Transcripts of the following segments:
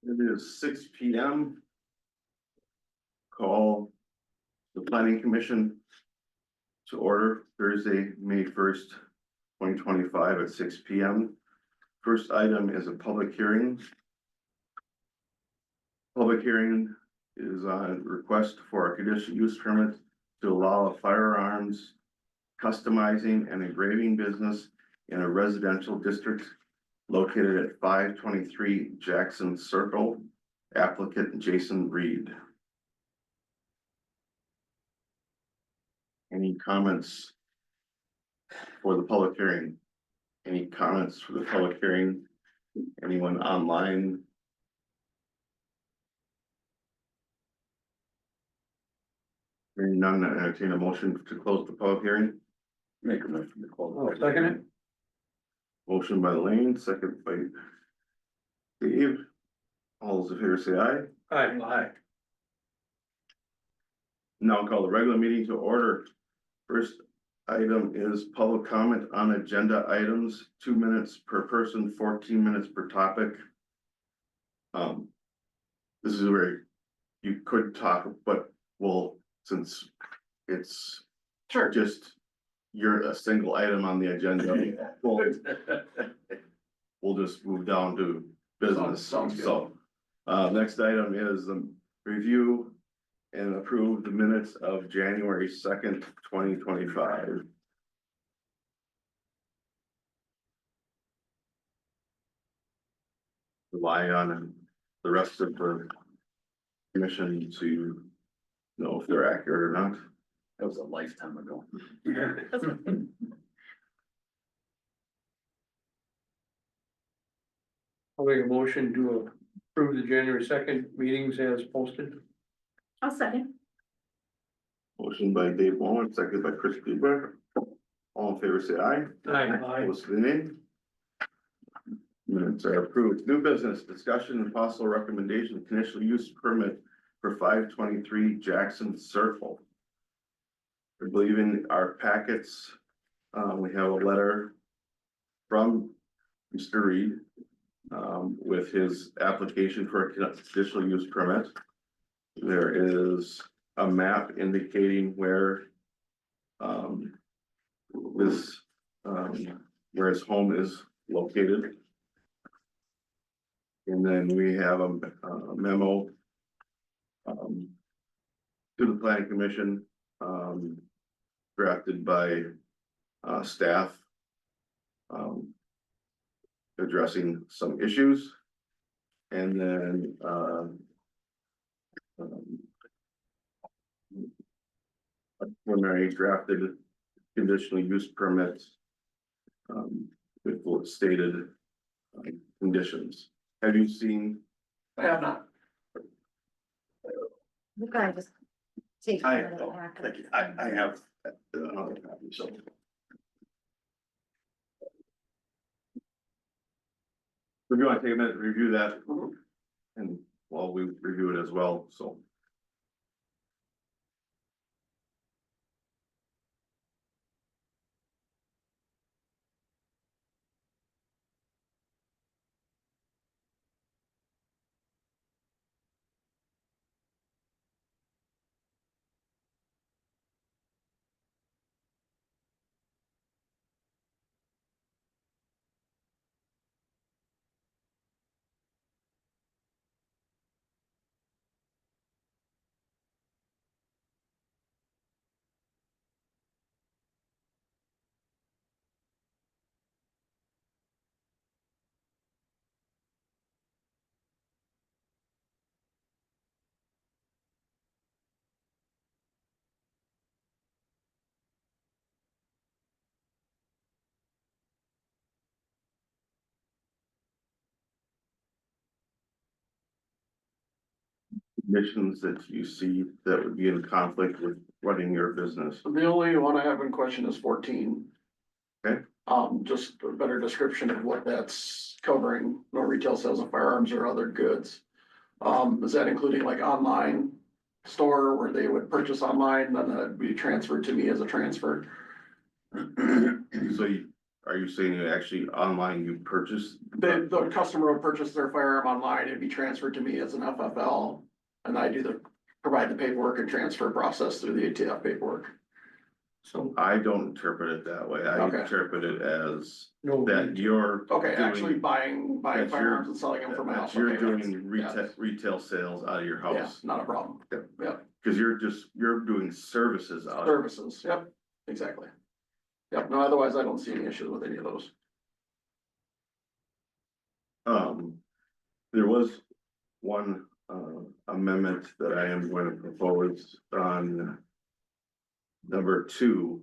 It is 6 p.m. Call the planning commission to order Thursday, May 1st, 2025 at 6 p.m. First item is a public hearing. Public hearing is on request for a conditional use permit to allow a firearms customizing and engraving business in a residential district located at 523 Jackson Circle. Applicant Jason Reed. Any comments for the public hearing? Any comments for the public hearing? Anyone online? Hearing none, I entertain a motion to close the public hearing. Make a motion to close. Oh, second it? Motion by Lane, second by Dave. All those in favor say aye. Aye. Now I'll call the regular meeting to order. First item is public comment on agenda items, 2 minutes per person, 14 minutes per topic. This is where you could talk, but well, since it's Sure. just, you're a single item on the agenda, we'll just move down to business. Sounds good. So, next item is the review and approve the minutes of January 2nd, 2025. Rely on the rest of the commission to know if they're accurate or not. That was a lifetime ago. I'll make a motion to approve the January 2nd meetings as posted. I'll second. Motion by Dave Bowman, second by Chris Kleber. All in favor, say aye. Aye. Opposed, say nay. Minutes are approved. New business, discussion and possible recommendation, conditional use permit for 523 Jackson Circle. I believe in our packets, we have a letter from Mr. Reed with his application for a conditional use permit. There is a map indicating where where his home is located. And then we have a memo to the planning commission drafted by staff addressing some issues. And then a preliminary drafted conditional use permit with stated conditions. Have you seen? I have not. You gotta just take. I, one of the packets. thank you. I have another copy, so. If you want to take a minute to review that, and while we review it as well, so. Conditions that you see that would be in conflict with running your business. The only one I have in question is 14. Okay. Just a better description of what that's covering, no retail sales of firearms or other goods. Is that including like online store where they would purchase online, then that'd be transferred to me as a transfer? So you, are you saying you actually online you purchase? The customer would purchase their firearm online, it'd be transferred to me as an FFL. And I provide the paperwork and transfer process through the ATF paperwork. So, I don't interpret it that way. I Okay. interpret it as no, that you're. Okay, doing- actually buying that you're- firearms and selling them from my that house. You're Okay, doing that's- retail sales out of your Yeah, house, not a problem. cause you're doing services out. Services, yep, exactly. Yep, no, otherwise I don't see any issues with any of those. There was one, amendment that I am going to propose on number 2.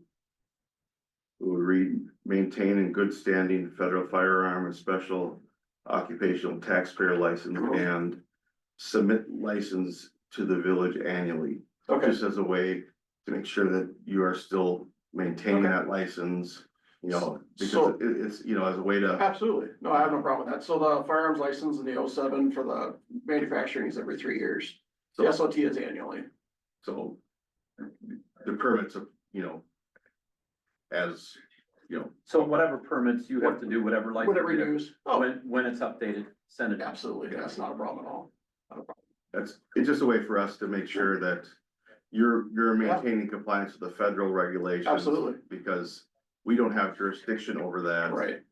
It would read, maintain in good standing federal firearm and special occupational taxpayer license and submit license to the village annually. Okay, Just as a way to make sure that you are still maintaining Okay. that license, you know, So- because it's, you know, as a way to. absolutely. No, I have no problem with that. So the firearms license in the 07 for the manufacturing is every 3 years. The SOT is annually. So the permits of, you know, as, you know, So whatever permits you have to do, whatever license. When it you have, renews. Oh, when it's updated, send it. absolutely. That's not a problem at all. it's just a way for us to make sure that you're maintaining compliance with the federal regulations. Absolutely. Because we don't have jurisdiction over that. Right.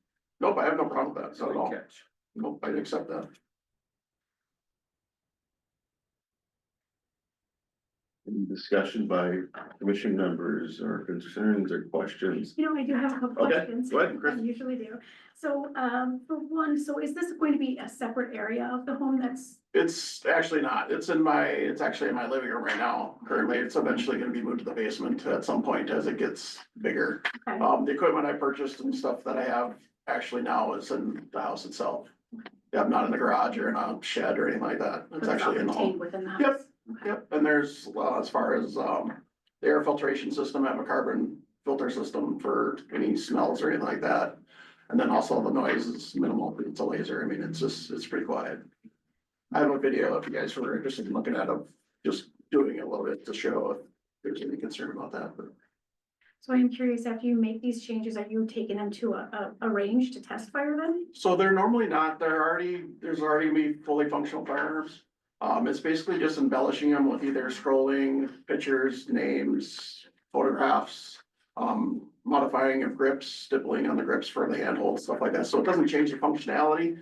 Nope, I have no problem with that. Not at all. Catch. Nope, I'd accept that. Any discussion by commission members or concerns or questions? You know, I do have a couple Okay, questions. go ahead, Chris. I usually do. So, for one, so is this going to be a separate area of the home that's, It's actually not. It's actually in my living room right now. Currently, it's eventually gonna be moved to the basement at some point as it gets bigger. okay, The equipment I purchased and stuff that I have actually now is in the house itself. Yeah, not in the garage or in a shed or anything like that. but It's it's all actually in the contained home. within the house? Yep. Okay. Yep, and there's, as far as, the air filtration system, I have a carbon filter system for any smells or anything like that. And then also the noise is minimal. It's a laser. I mean, it's pretty quiet. I have a video if you guys were interested in looking at it, just doing it a little bit to show if there's any concern about that, but. So I'm curious, after you make these changes, are you taking them to a range to test fire them? So they're normally not, there's already me fully functional firearms. It's basically just embellishing them with either scrolling, pictures, names, photographs. Modifying of grips, stippling on the grips for the handhold, stuff like that, so it doesn't change the functionality.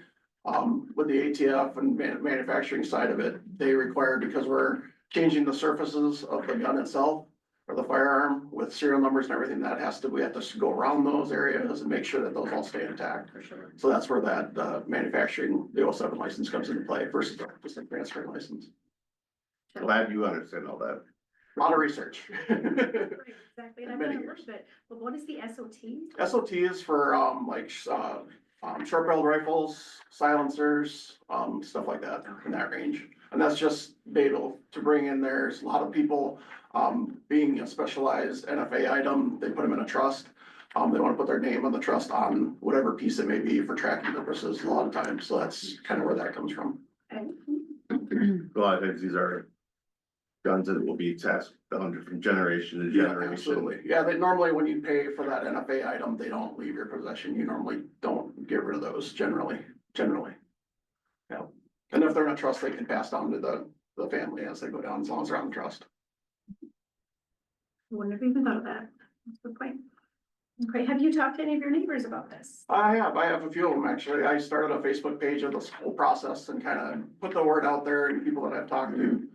With the ATF and manufacturing side of it, they require, because we're changing the surfaces of the gun itself. Or the firearm with serial numbers and everything, we have to go around those areas and make sure that those all stay intact. For sure. So that's where that, manufacturing, the 07 license comes into play versus just a transfer license. Glad you understand all that. A lot of research. Right, exactly, and I've Many done a years. little bit, but what is the SOT? SOT is for, short barreled rifles, silencers, stuff like that, in that range. And that's just able to bring in, there's a lot of people, being a specialized NFA item, they put them in a trust. They wanna put their name on the trust on whatever piece it may be for tracking purposes a lot of times, so that's kind of where that comes from. Okay. A lot of times these are guns that will be passed down from generation to Yeah, generation. absolutely. Yeah, they normally, when you pay for that NFA item, they don't leave your possession. You normally don't get rid of those generally. Yeah, and if they're in a trust, they can pass down to the family as they go down, as long as they're on the trust. Wouldn't have even thought of that. That's a good point. Okay, have you talked to any of your neighbors about this? I have a few of them, actually. I started a Facebook page of this whole process and kind of put the word out there, and people that I've talked to.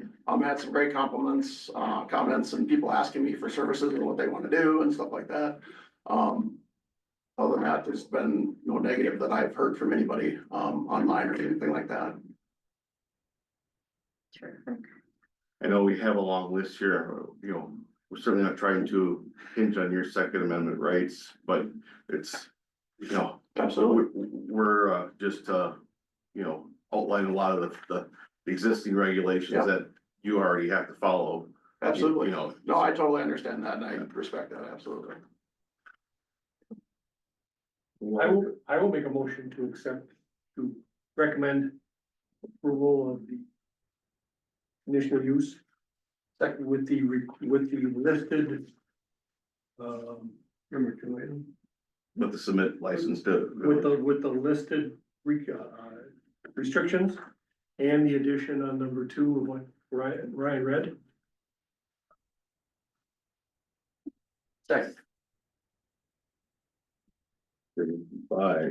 Had some great comments and people asking me for services and what they want to do and stuff like that. Other than that, there's been no negative that I've heard from anybody, online or anything like that. Terrific. I know we have a long list here, you know, we're certainly not trying to hinge on your Second Amendment rights, but it's, you know, Absolutely. we're just, you know, outlining a lot of the existing regulations Yeah. that you already have to follow. Absolutely. You know, No, I totally understand that and I respect that, absolutely. I will make a motion to recommend approval of the conditional use. Second with the listed, number 2 item. with the submit license to. with the listed restrictions and the addition on number 2 of what Ryan read. Second. By.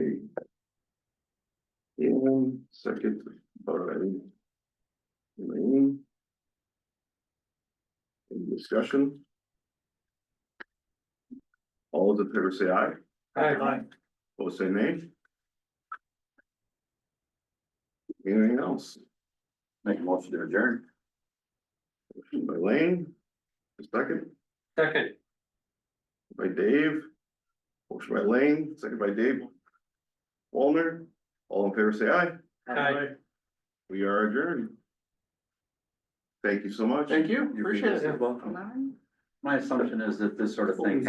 And second by. Elaine. Any discussion? All those in favor say aye. Aye. Opposed say nay. Anything else? Make a motion to adjourn. Motion by Lane, a second Second. by Dave. Motion by Lane, second by Dave. Wallner, all in favor say aye. Aye. We are adjourned. Thank you so much. Thank you, appreciate it. You're welcome. My assumption is that this sort of thing